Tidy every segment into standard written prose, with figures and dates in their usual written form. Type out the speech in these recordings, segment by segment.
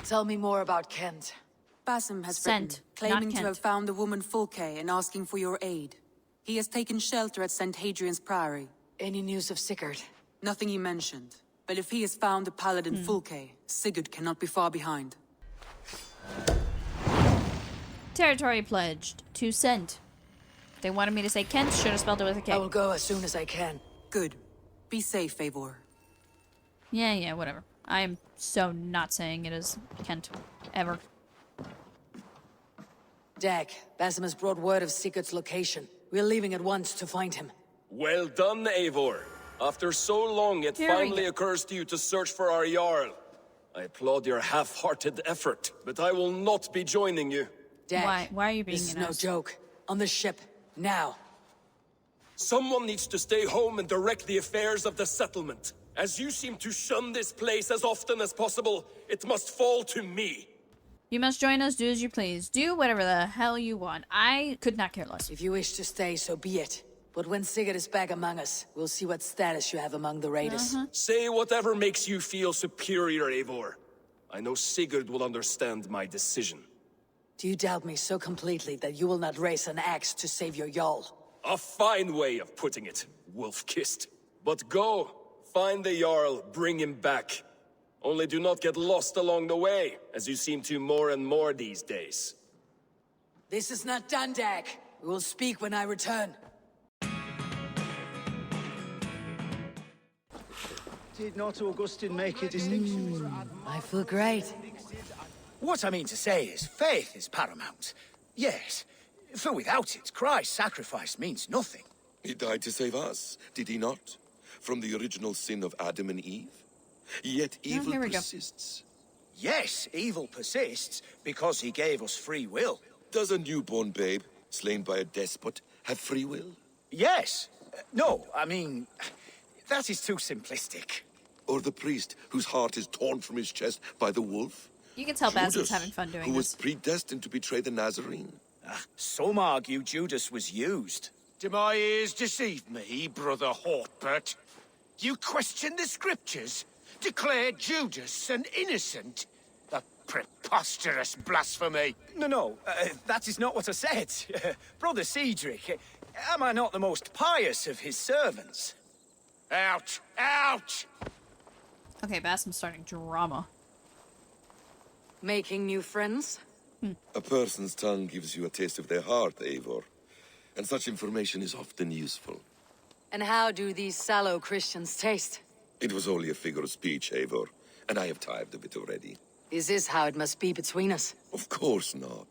Tell me more about Kent. Basim has Sent, written, claiming not to Kent. have found the woman Fulke and asking for your aid. He has taken shelter at St. Hadrian's Priory. Any news of Sigurd? Nothing he mentioned. But if he has found the paladin Fulke, Sigurd cannot be far behind. Territory pledged. 2 cent. They wanted me to say Kent, should have spelled it with a K. I will go as soon as I can. Good. Be safe, Eivor. Yeah, whatever. I am so not saying it as Kent. Ever. Dag, Basim has brought word of Sigurd's location. We're leaving at once to find him. Well done, Eivor. After so long, it finally occurs to you to search for our Jarl. I applaud your half-hearted effort, but I will not be joining you. Dag, Why are you being this is an no ass? joke. On the ship, now. Someone needs to stay home and direct the affairs of the settlement. As you seem to shun this place as often as possible, it must fall to me. You must join us, do as you please. Do whatever the hell you want. I could not care less. If you wish to stay, so be it. But when Sigurd is back among us, we'll see what status you have among the raiders. Say whatever makes you feel superior, Eivor. I know Sigurd will understand my decision. Do you doubt me so completely that you will not raise an axe to save your Jarl? A fine way of putting it, wolf-kissed. But go, find the Jarl, bring him back. Only do not get lost along the way, as you seem to more and more these days. This is not done, Dag. We will speak when I return. Did not Augustine make a distinction? I feel great. What I mean to say is, faith is paramount. Yes, for without it, Christ's sacrifice means nothing. He died to save us, did he not? From the original sin of Adam and Eve? Yet evil here we go. persists. Yes, evil persists because he gave us free will. Does a newborn babe, slain by a despot, have free will? Yes. No, I mean, that is too simplistic. Or the priest whose heart is torn from his chest by the wolf? You can tell Basim's Judas, having fun doing who was this. predestined to betray the Nazarene? Some argue Judas was used. Do my ears deceive me, brother Hortbert? You question the scriptures? Declare Judas an innocent? A preposterous blasphemy! No, that is not what I said. Brother Cedric, am I not the most pious of his servants? Out! Out! Okay, Basim's starting drama. Making new friends? A person's tongue gives you a taste of their heart, Eivor. And such information is often useful. And how do these sallow Christians taste? It was only a figure of speech, Eivor, and I have tired of it already. Is this how it must be between us? Of course not.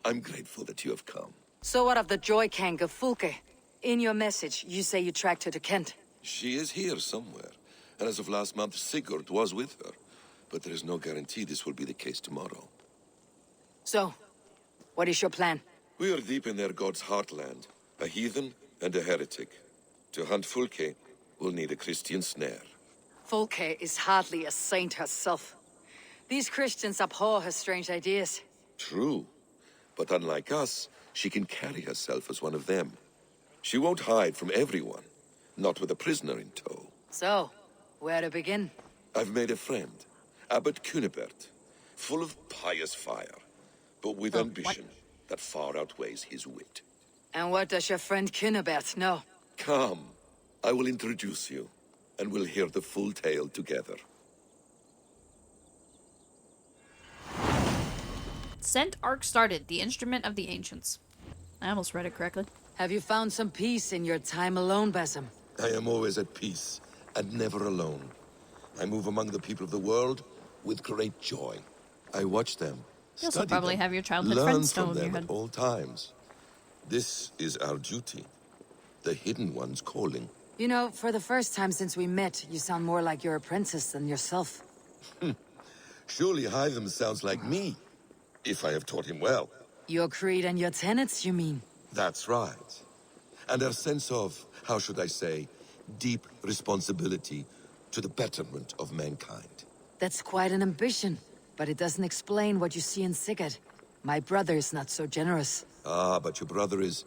I'm grateful that you have come. So what of the joy cank of Fulke? In your message, you say you tracked her to Kent. She is here somewhere, and as of last month, Sigurd was with her. But there is no guarantee this will be the case tomorrow. So, what is your plan? We are deep in their god's heartland, a heathen and a heretic. To hunt Fulke, we'll need a Christian snare. Fulke is hardly a saint herself. These Christians abhor her strange ideas. True, but unlike us, she can carry herself as one of them. She won't hide from everyone, not with a prisoner in tow. So, where to begin? I've made a friend, Abbot Cunibert, full of pious fire, but with ambition that far outweighs his wit. And what does your friend Cunibert know? Come, I will introduce you, and we'll hear the full tale together. Sent arc started, the instrument of the ancients. I almost read it correctly. Have you found some peace in your time alone, Basim? I am always at peace, and never alone. I move among the people of the world with great joy. I watch them, You also study probably them, have your childhood learn friend from stone in your them head. at all times. This is our duty. The Hidden One's calling. You know, for the first time since we met, you sound more like your apprentice than yourself. Surely Hytham sounds like me, if I have taught him well. Your creed and your tenets, you mean? That's right. And our sense of, how should I say, deep responsibility to the betterment of mankind. That's quite an ambition, but it doesn't explain what you see in Sigurd. My brother is not so generous. Ah, but your brother is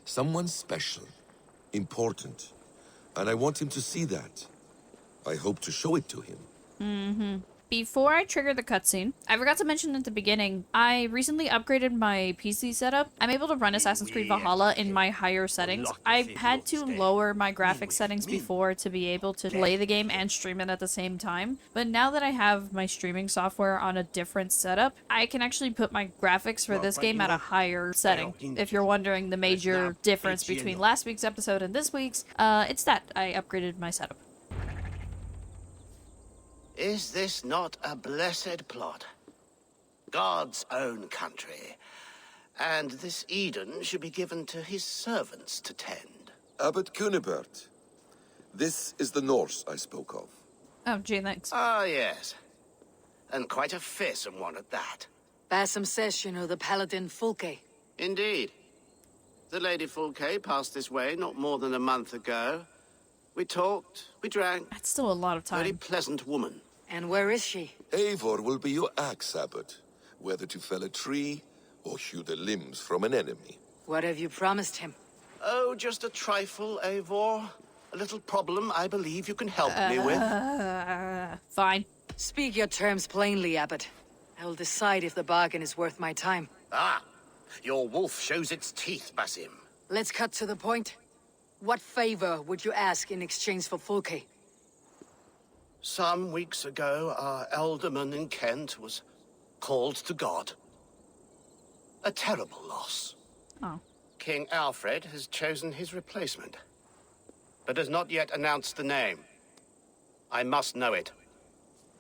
someone special, important, and I want him to see that. I hope to show it to him. before I trigger the cutscene, I forgot to mention at the beginning, I recently upgraded my PC setup. I'm able to run Assassin's Creed Valhalla in my higher settings. I had to lower my graphics settings before to be able to play the game and stream it at the same time. But now that I have my streaming software on a different setup, I can actually put my graphics for this game at a higher setting. If you're wondering the major difference between last week's episode and this week's, it's that I upgraded my setup. Is this not a blessed plot? God's own country. And this Eden should be given to his servants to tend. Abbot Cunibert. This is the Norse I spoke of. Oh, gee, thanks. Ah, yes. And quite a fearsome one at that. Basim says you know the paladin Fulke. Indeed. The Lady Fulke passed this way not more than a month ago. We talked, we drank. That's still a lot of time. Very pleasant woman. And where is she? Eivor will be your axe, Abbot, whether to fell a tree or hew the limbs from an enemy. What have you promised him? Oh, just a trifle, Eivor. A little problem I believe you can help me with. Fine. Speak your terms plainly, Abbot. I will decide if the bargain is worth my time. Ah, your wolf shows its teeth, Basim. Let's cut to the point. What favor would you ask in exchange for Fulke? Some weeks ago, our alderman in Kent was called to God. A terrible loss. Oh. King Alfred has chosen his replacement, but has not yet announced the name. I must know it.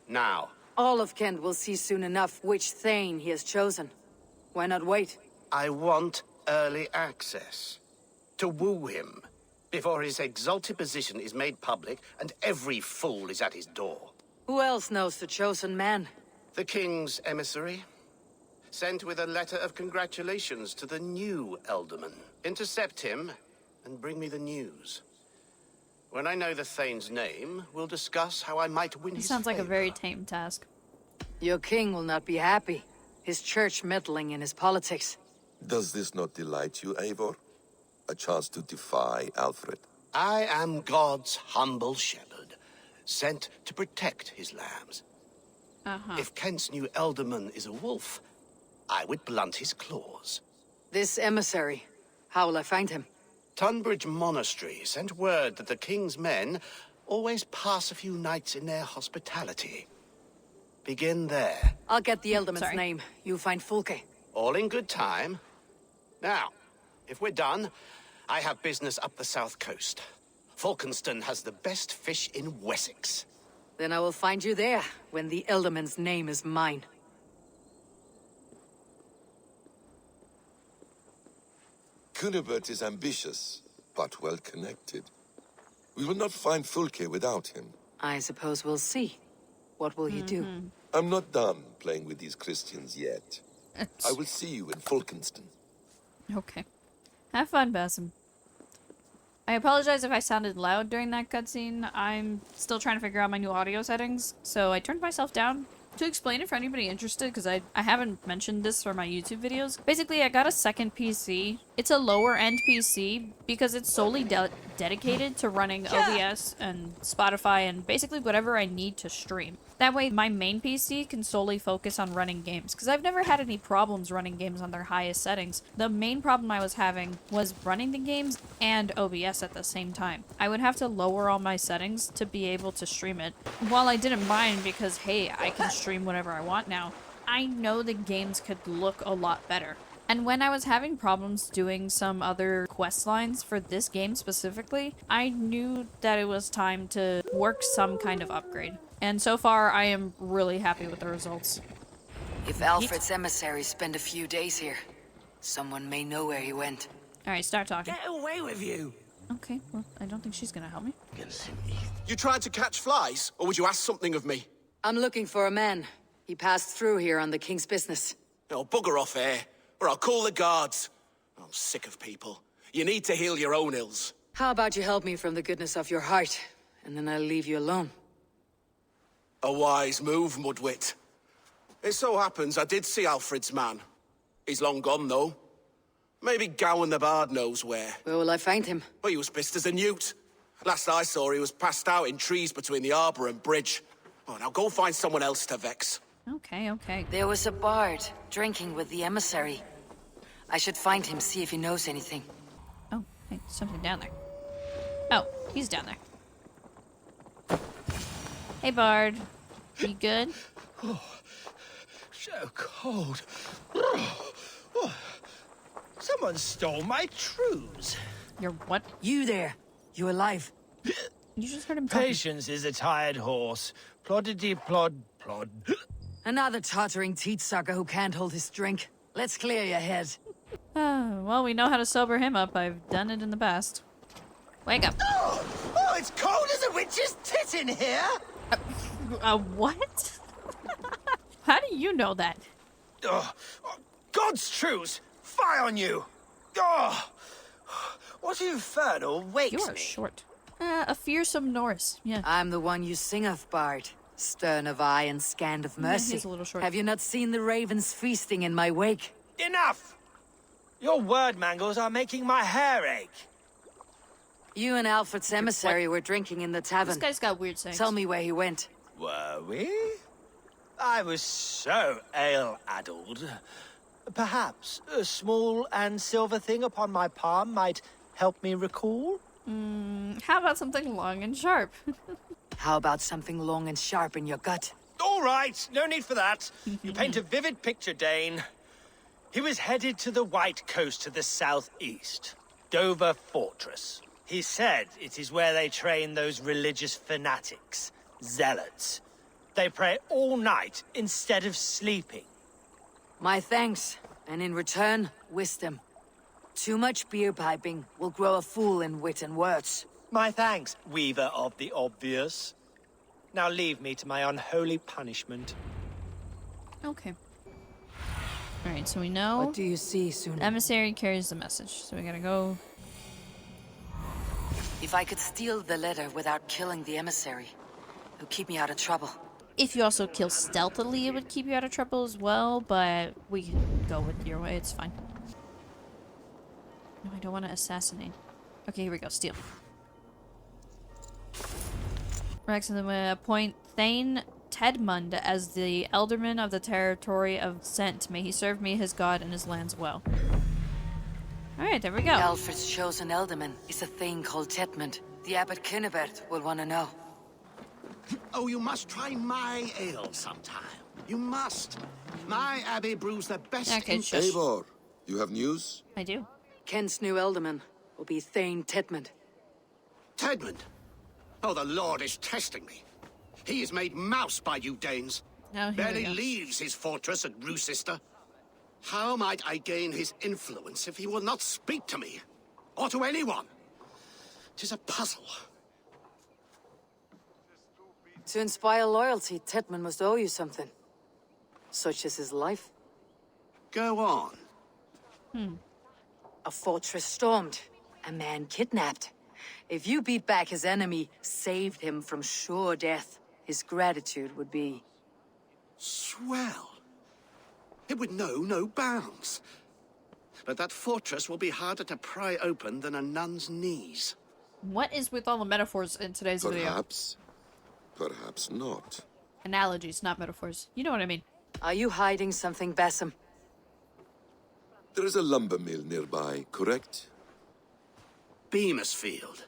Now. All of Kent will see soon enough which Thane he has chosen. Why not wait? I want early access. To woo him, before his exalted position is made public and every fool is at his door. Who else knows the chosen man? The king's emissary, sent with a letter of congratulations to the new alderman. Intercept him and bring me the news. When I know the Thane's name, we'll discuss how I might win his Sounds like a very favor. tame task. Your king will not be happy. His church meddling in his politics. Does this not delight you, Eivor? A chance to defy Alfred? I am God's humble shepherd, sent to protect his lambs. If Kent's new alderman is a wolf, I would blunt his claws. This emissary, how will I find him? Tunbridge Monastery sent word that the king's men always pass a few nights in their hospitality. Begin there. I'll get the alderman's Sorry. name. You find Fulke. All in good time. Now, if we're done, I have business up the south coast. Falkenston has the best fish in Wessex. Then I will find you there, when the alderman's name is mine. Cunibert is ambitious, but well connected. We will not find Fulke without him. I suppose we'll see. What will you do? I'm not done playing with these Christians yet. I will see you in Falkenston. Okay. Have fun, Basim. I apologize if I sounded loud during that cutscene. I'm still trying to figure out my new audio settings, so I turned myself down. To explain it for anybody interested, because I haven't mentioned this for my YouTube videos. Basically, I got a second PC. It's a lower-end PC because it's solely dedicated to running OBS and Spotify and basically whatever I need to stream. That way, my main PC can solely focus on running games, because I've never had any problems running games on their highest settings. The main problem I was having was running the games and OBS at the same time. I would have to lower all my settings to be able to stream it. While I didn't mind because, hey, I can stream whatever I want now, I know the games could look a lot better. And when I was having problems doing some other quest lines for this game specifically, I knew that it was time to work some kind of upgrade. And so far, I am really happy with the results. If Alfred's emissaries spend a few days here, someone may know where he went. Alright, start talking. Get away with you! Okay, well, I don't think she's gonna help me. You tried to catch flies, or would you ask something of me? I'm looking for a man. He passed through here on the king's business. No, bugger off here, or I'll call the guards. I'm sick of people. You need to heal your own ills. How about you help me from the goodness of your heart, and then I'll leave you alone. A wise move, Mudwit. It so happens I did see Alfred's man. He's long gone, though. Maybe Gowan the Bard knows where. Where will I find him? Well, he was pissed as a newt. Last I saw, he was passed out in trees between the arbor and bridge. Oh, now go find someone else to vex. Okay, okay. There was a bard drinking with the emissary. I should find him, see if he knows anything. Oh, hey, something down there. Oh, he's down there. Hey, Bard. You good? So cold. Someone stole my trews. You're what? You there. You alive? You just heard him talking. Patience is a tired horse. Ploddity plod plod. Another tottering teat sucker who can't hold his drink. Let's clear your head. Well, we know how to sober him up. I've done it in the past. Wake up. Oh, it's cold as a witch's tit in here. What? How do you know that? God's truths, fie on you. Oh, what infernal wakes You are me? short. A fearsome Norse. Yeah. I'm the one you sing of, Bard. Stern of eye and scant of mercy. he's a little short. Have you not seen the ravens feasting in my wake? Enough! Your word mangles are making my hair ache. You and Alfred's emissary were drinking in the tavern. This guy's got weird sayings. Tell me where he went. Were we? I was so ale-addled. Perhaps a small and silver thing upon my palm might help me recall? How about something long and sharp? How about something long and sharp in your gut? All right, no need for that. You paint a vivid picture, Dane. He was headed to the White Coast to the southeast, Dover Fortress. He said it is where they train those religious fanatics, zealots. They pray all night instead of sleeping. My thanks, and in return, wisdom. Too much beer piping will grow a fool in wit and words. My thanks, weaver of the obvious. Now leave me to my unholy punishment. Okay. Alright, so we know What do you see, soon? emissary carries the message. So we gotta go. If I could steal the letter without killing the emissary, it would keep me out of trouble. If you also kill stealthily, it would keep you out of trouble as well, but we can go with your way, it's fine. No, I don't want to assassinate. Okay, here we go, steal. Rex and then we appoint Thane Tedmund as the Elderman of the territory of Sent. May he serve me, his god, and his lands well. Alright, there we go. Alfred's chosen ealdorman is a thing called Tedmund. The abbot Kinnebert will want to know. Oh, you must try my ale sometime. You must. My abbey brews the best. Okay, shush. Eivor, you have news? I do. Kent's new ealdorman will be Thane Tedmund. Tedmund. Oh, the Lord is testing me. He is made mouse by you Danes. Oh, here Barely we go. leaves his fortress at Roosister. How might I gain his influence if he will not speak to me? Or to anyone? 'Tis a puzzle. To inspire loyalty, Tedmund must owe you something. Such as his life. Go on. A fortress stormed. A man kidnapped. If you beat back his enemy, saved him from sure death, his gratitude would be... Swell. It would know no bounds. But that fortress will be harder to pry open than a nun's knees. What is with all the metaphors in today's video? Perhaps. Perhaps not. Analogies, not metaphors. You know what I mean. Are you hiding something, Bassam? There is a lumber mill nearby, correct? Beamisfield.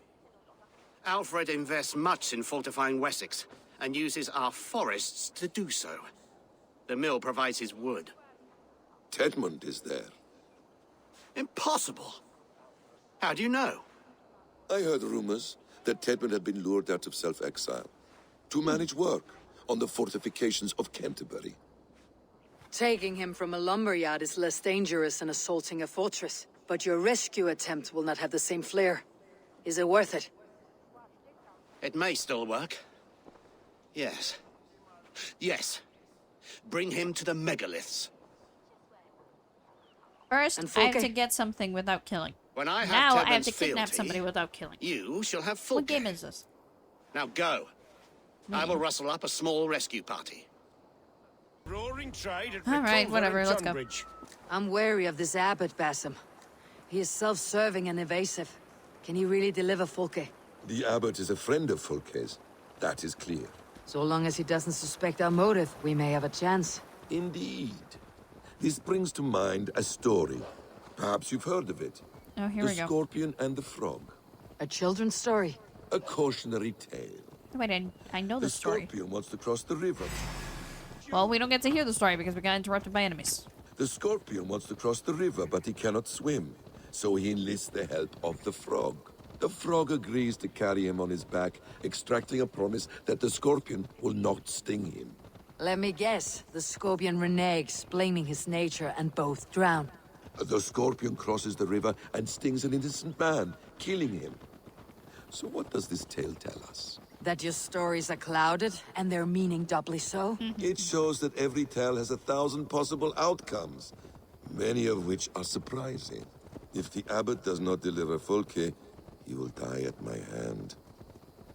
Alfred invests much in fortifying Wessex, and uses our forests to do so. The mill provides his wood. Tedmund is there. Impossible. How do you know? I heard rumors that Tedmund had been lured out of self-exile to manage work on the fortifications of Canterbury. Taking him from a lumberyard is less dangerous than assaulting a fortress. But your rescue attempt will not have the same flair. Is it worth it? It may still work. Yes. Yes. Bring him to the megaliths. First, And I have Fulke? to get something without killing. When I have Now I have Tedmund's to kidnap fealty, somebody without killing. you shall have full What game is this? Now go. I will rustle up a small rescue party. Roaring trade at All right, whatever, let's go. I'm wary of this abbot, Bassam. He is self-serving and evasive. Can he really deliver, Fulke? The abbot is a friend of Fulke's. That is clear. So long as he doesn't suspect our motive, we may have a chance. Indeed. This brings to mind a story. Perhaps you've heard of it. Oh, here The we go. Scorpion and the Frog. A children's story. A cautionary tale. Wait, I know The the story. Scorpion wants to cross the river. Well, we don't get to hear the story because we got interrupted by enemies. The Scorpion wants to cross the river, but he cannot swim. So he enlists the help of the Frog. The Frog agrees to carry him on his back, extracting a promise that the Scorpion will not sting him. Let me guess. The Scorpion reneges, blaming his nature, and both drown. The Scorpion crosses the river and stings an innocent man, killing him. So what does this tale tell us? That your stories are clouded, and their meaning doubly so? It shows that every tale has 1,000 possible outcomes, many of which are surprising. If the abbot does not deliver Fulke, he will die at my hand.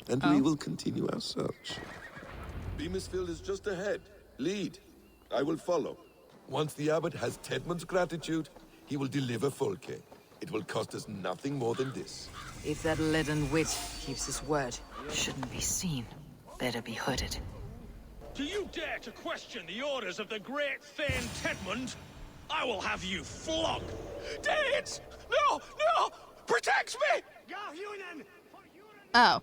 And we will continue our search. Beamisfield is just ahead. Lead. I will follow. Once the abbot has Tedmund's gratitude, he will deliver Fulke. It will cost us nothing more than this. If that leaden wit keeps his word, shouldn't be seen. Better be hooded. Do you dare to question the orders of the great Thane Tedmund? I will have you flogged. Danes! No! No! Protect me! Oh.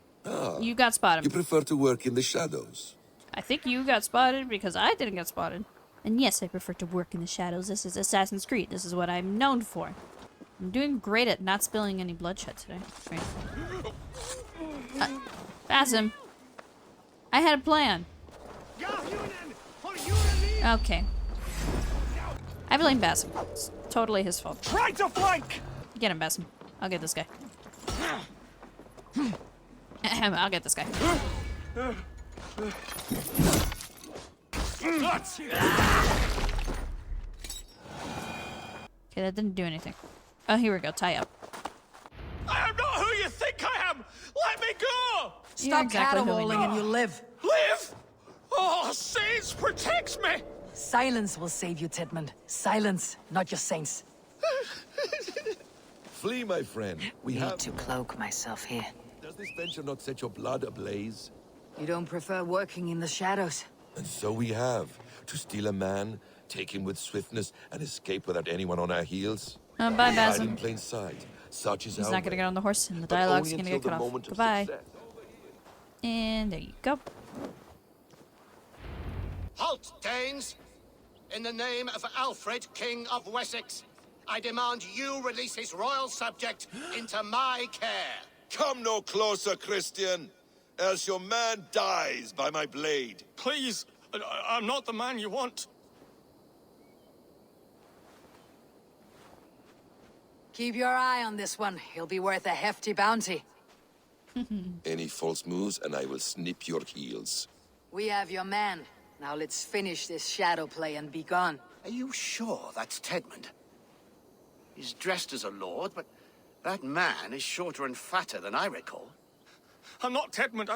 You got You spotted. prefer to work in the shadows. I think you got spotted because I didn't get spotted. And yes, I prefer to work in the shadows. This is Assassin's Creed. This is what I'm known for. I'm doing great at not spilling any bloodshed today. Right. Basim. I had a plan. Okay. I blame Basim. It's totally his fault. Try to flank! Get him, Basim. I'll get this guy. I'll get this guy. Okay, that didn't do anything. Oh, here we go. Tie up. I am not who you think I am! Let me go! Stop exactly who we caterwauling know. and you live. Live! Oh, saints, protect me! Silence will save you, Tedmund. Silence, not your saints. Flee, my friend. We Need have... to cloak myself here. Does this venture not set your blood ablaze? You don't prefer working in the shadows? And so we have. To steal a man, take him with swiftness, and escape without anyone on our heels. Bye, Hide in Basim. plain sight. Such is He's our not gonna way. get on the horse, and the But dialogue's only gonna until get cut the off. moment of Goodbye. success. And there you go. Halt, Danes! In the name of Alfred, King of Wessex, I demand you release his royal subject into my care. Come no closer, Christian, else your man dies by my blade. Please, I'm not the man you want. Keep your eye on this one. He'll be worth a hefty bounty. Any false moves, and I will snip your heels. We have your man. Now let's finish this shadow play and be gone. Are you sure that's Tedmund? He's dressed as a lord, but that man is shorter and fatter than I recall. I'm not Tedmund.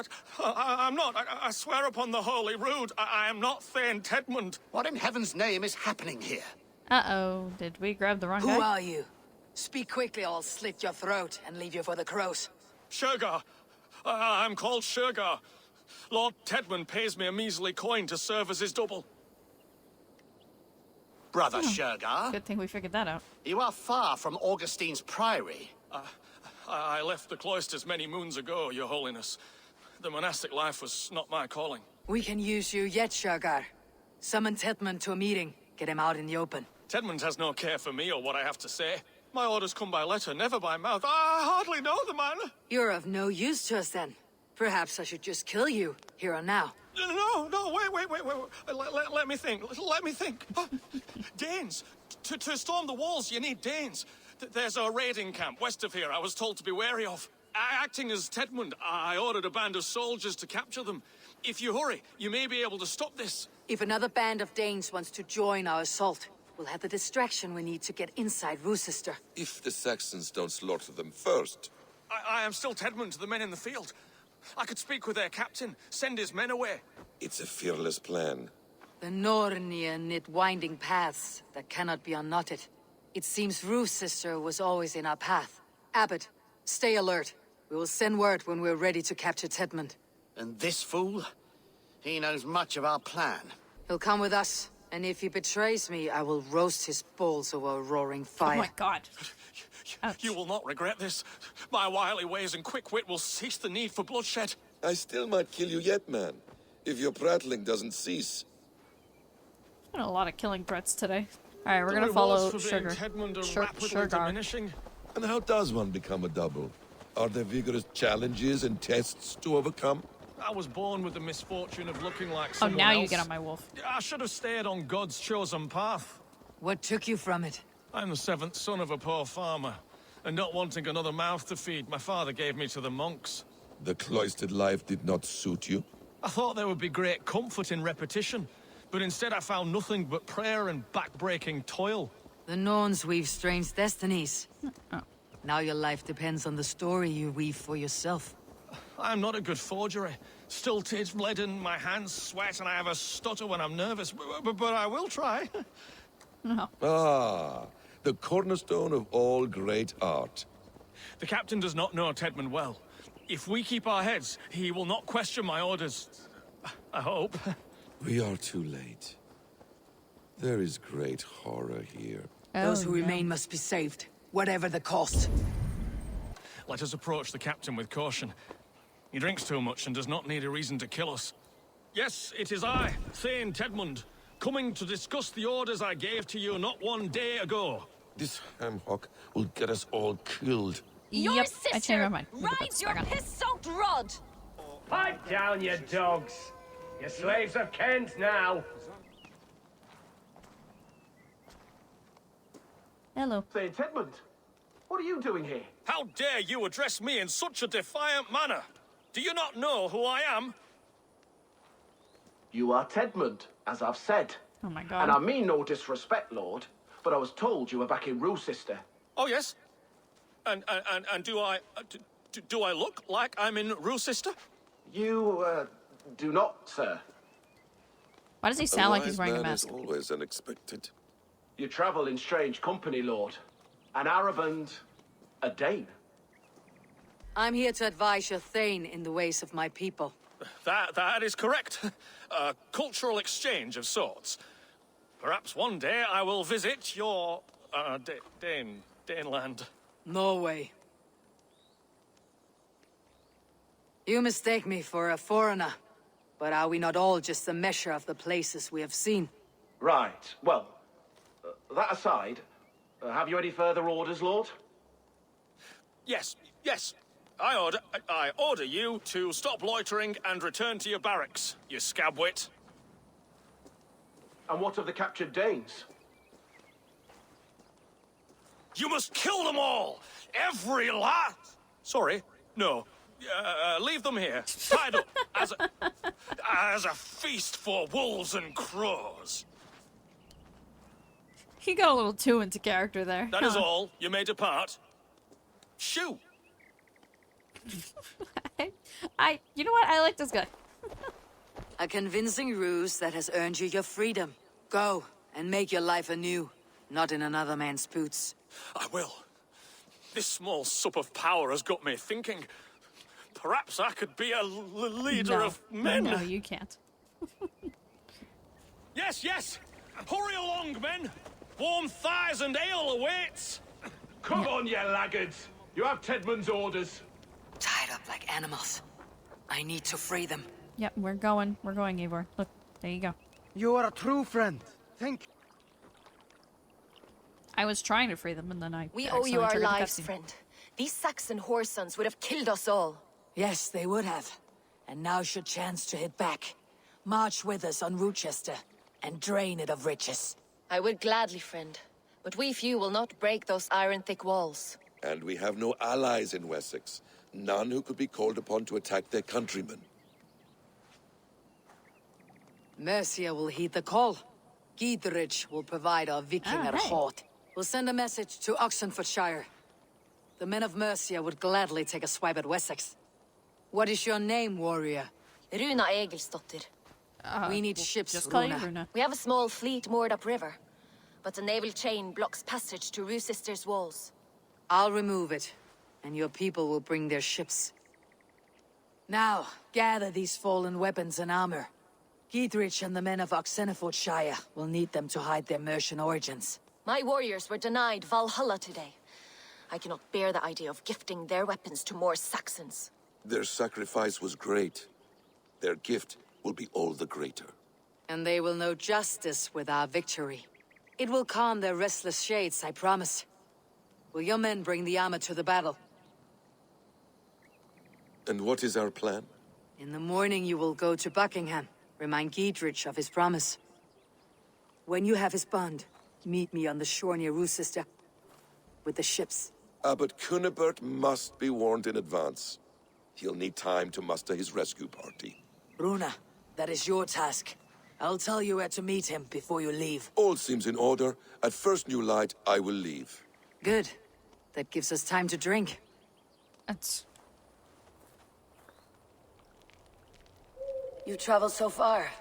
I'm not. I swear upon the Holy Rood, I am not Thane Tedmund. What in heaven's name is happening here? Uh-oh. Did we grab the wrong Who guy? are you? Speak quickly or I'll slit your throat and leave you for the crows. Shergar. I'm called Shergar. Lord Tedmund pays me a measly coin to serve as his double. Brother Shergar, Good thing we figured that out. you are far from Augustine's priory. I left the cloisters many moons ago, Your Holiness. The monastic life was not my calling. We can use you yet, Shergar. Summon Tedmund to a meeting. Get him out in the open. Tedmund has no care for me or what I have to say. My orders come by letter, never by mouth. I hardly know the man. You're of no use to us then. Perhaps I should just kill you, here and now. No, wait. Let me think. Let me think. Danes. To storm the walls, you need Danes. There's a raiding camp west of here I was told to be wary of. Acting as Tedmund, I ordered a band of soldiers to capture them. If you hurry, you may be able to stop this. If another band of Danes wants to join our assault, we'll have the distraction we need to get inside Rochester. If the Saxons don't slaughter them first. I am still Tedmund to the men in the field. I could speak with their captain, send his men away. It's a fearless plan. The Nornir knit winding paths that cannot be unknotted. It seems Rochester was always in our path. Abbot, stay alert. We will send word when we're ready to capture Tedmund. And this fool? He knows much of our plan. He'll come with us, and if he betrays me, I will roast his balls over a roaring fire. Oh my god. Ouch. You will not regret this. My wily ways and quick wit will cease the need for bloodshed. I still might kill you yet, man, if your prattling doesn't cease. Been a lot of killing threats today. Alright, we're The gonna rewards follow for being Sugar. Tedmund are Sugar. rapidly diminishing. And how does one become a double? Are there vigorous challenges and tests to overcome? I was born with the misfortune of looking like Oh, someone now else. you get on my wolf. I should have stayed on God's chosen path. What took you from it? I'm the seventh son of a poor farmer, and not wanting another mouth to feed, my father gave me to the monks. The cloistered life did not suit you? I thought there would be great comfort in repetition, but instead I found nothing but prayer and back-breaking toil. The Norns weave strange destinies. Oh. Now your life depends on the story you weave for yourself. I'm not a good forgery. Stilted, leaden, my hands sweat, and I have a stutter when I'm nervous, but I will try. No. Ah, the cornerstone of all great art. The captain does not know Tedmund well. If we keep our heads, he will not question my orders. I hope. We are too late. There is great horror here. Those Oh, who no. remain must be saved, whatever the cost. Let us approach the captain with caution. He drinks too much and does not need a reason to kill us. Yes, it is I, Thane Tedmund, coming to discuss the orders I gave to you not 1 day ago. This hamhock will get us all killed. Your Yep, sister I changed my mind. Let me put rides this your back on. piss-soaked rod. Pipe down, you dogs! Your slaves of Kent now! Hello. Say, Tedmund, what are you doing here? How dare you address me in such a defiant manner? Do you not know who I am? You are Tedmund, as I've said. Oh my god. And I mean no disrespect, Lord, but I was told you were back in Rochester. Oh, yes. And do I look like I'm in Rochester? You, do not, sir. Why does he sound like he's wearing a man mask? is always unexpected. You travel in strange company, Lord. An Arab and a Dane. I'm here to advise your Thane in the ways of my people. That is correct. A cultural exchange of sorts. Perhaps one day I will visit your, Daneland. No way. You mistake me for a foreigner, but are we not all just a measure of the places we have seen? Right, well, that aside, have you any further orders, Lord? Yes. I order you to stop loitering and return to your barracks, you scabwit. And what of the captured Danes? You must kill them all! Every last... Sorry, no. Leave them here, tied up, as a feast for wolves and crows. He got a little too into character there. That is all. You may depart. Shoo! You know what? I like this guy. A convincing ruse that has earned you your freedom. Go and make your life anew, not in another man's boots. I will. This small sup of power has got me thinking. Perhaps I could be a leader No. of men. No, you can't. Yes! Hurry along, men! Warm thighs and ale awaits! Come on, you laggards! You have Tedmund's orders. Tied up like animals. I need to free them. Yep, we're going. We're going, Eivor. Look, there you go. You are a true friend. Thank you. I was trying to free them, and then I We owe you accidentally our triggered the lives, cutscene. friend. These Saxon whoresons would have killed us all. Yes, they would have. And now's your chance to hit back. March with us on Rochester and drain it of riches. I would gladly, friend. But we few will not break those iron-thick walls. And we have no allies in Wessex. None who could be called upon to attack their countrymen. Mercia will heed the call. Giedrich will provide our Vikinger Hort. We'll send a message to Oxenfordshire. The men of Mercia would gladly take a swipe at Wessex. What is your name, warrior? Runa Egilsdotter. We need ships, Just call you Runa. Runa. We have a small fleet moored upriver, but the naval chain blocks passage to Rochester's walls. I'll remove it, and your people will bring their ships. Now, gather these fallen weapons and armor. Giedrich and the men of Shire will need them to hide their Mercian origins. My warriors were denied Valhalla today. I cannot bear the idea of gifting their weapons to more Saxons. Their sacrifice was great. Their gift will be all the greater. And they will know justice with our victory. It will calm their restless shades, I promise. Will your men bring the armor to the battle? And what is our plan? In the morning you will go to Buckingham. Remind Giedrich of his promise. When you have his bond, meet me on the shore near Rochester with the ships. Abbot Kunibert must be warned in advance. He'll need time to muster his rescue party. Runa, that is your task. I'll tell you where to meet him before you leave. All seems in order. At first new light, I will leave. Good. That gives us time to drink. That's... You traveled so far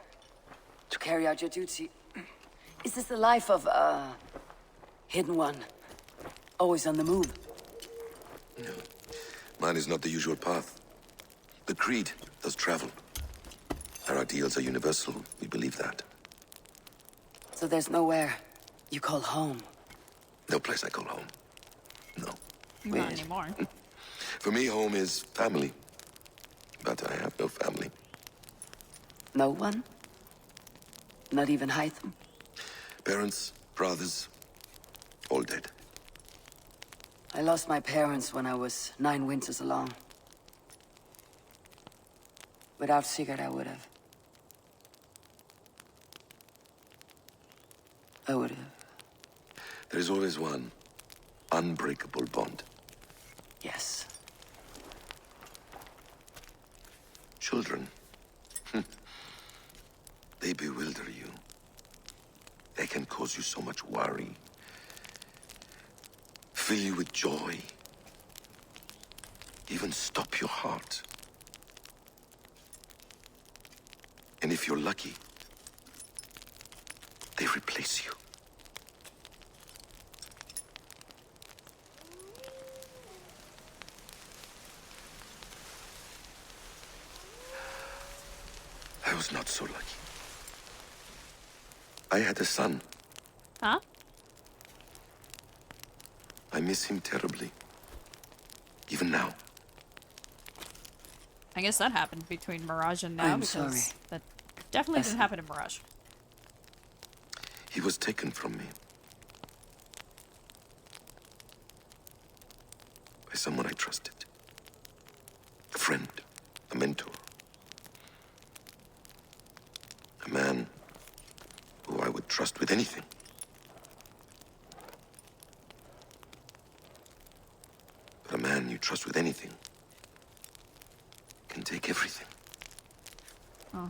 to carry out your duty. Is this the life of a hidden one? Always on the move? No. Mine is not the usual path. The Creed does travel. Our ideals are universal, we believe that. So there's nowhere you call home? No place I call home. No. Not anymore. For me, home is family. But I have no family. No one? Not even Hytham? Parents, brothers, all dead. I lost my parents when I was 9 winters along. Without Sigurd, I would have. There is always one unbreakable bond. Yes. Children. They bewilder you. They can cause you so much worry. Fill you with joy. Even stop your heart. And if you're lucky, they replace you. I was not so lucky. I had a son. Huh? I miss him terribly. Even now. I guess that happened between Mirage and now, I'm because sorry. that definitely didn't happen in Mirage. He was taken from me. By someone I trusted. A friend. A mentor. A man who I would trust with anything. But a man you trust with anything can take everything. Oh.